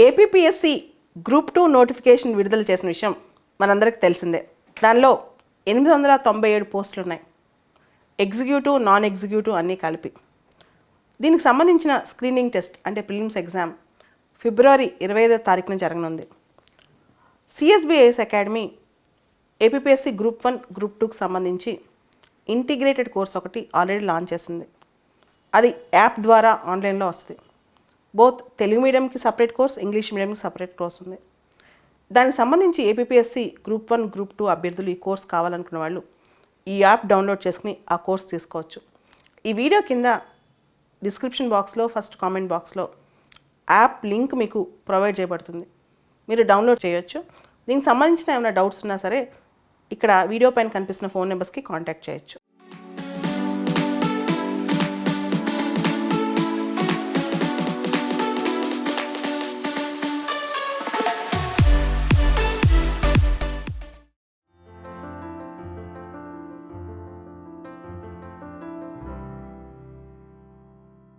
APPSC group 2 notification విడుదల చేసిన విషయం మనందరికీ తెలిసిందే. దానిలో 897 పోస్టులు ఉన్నాయి. ఎగ్జిక్యూటివ్, నాన్ ఎగ్జిక్యూటివ్ అన్నీ కలిపి. దీనికి సంబంధించిన స్క్రీనింగ్ టెస్ట్ అంటే ప్రిలిమ్స్ ఎగ్జామ్ ఫిబ్రవరి 25వ తారీఖున జరగనుంది. CSBIS academy APPSC group 1, group 2కి సంబంధించి ఇంటిగ్రేటెడ్ కోర్స్ ఒకటి ఆల్రెడీ లాంచ్ చేసింది. అది యాప్ ద్వారా ఆన్లైన్లో వస్తుంది. బోత్ తెలుగు మీడియంకి సపరేట్ కోర్స్, ఇంగ్లీష్ మీడియంకి సపరేట్ కోర్స్ ఉంది. దానికి సంబంధించి ఏపీపీఎస్సీ గ్రూప్ 1, గ్రూప్ 2 అభ్యర్థులు ఈ కోర్స్ కావాలనుకున్న వాళ్ళు ఈ యాప్ డౌన్లోడ్ చేసుకుని ఆ కోర్స్ తీసుకోవచ్చు. ఈ వీడియో కింద డిస్క్రిప్షన్ బాక్స్లో, ఫస్ట్ కామెంట్ బాక్స్లో యాప్ లింక్ మీకు ప్రొవైడ్ చేయబడుతుంది. మీరు డౌన్లోడ్ చేయొచ్చు. దీనికి సంబంధించిన ఏమైనా డౌట్స్ ఉన్నా సరే ఇక్కడ వీడియో పైన కనిపిస్తున్న ఫోన్ నెంబర్స్కి కాంటాక్ట్ చేయొచ్చు.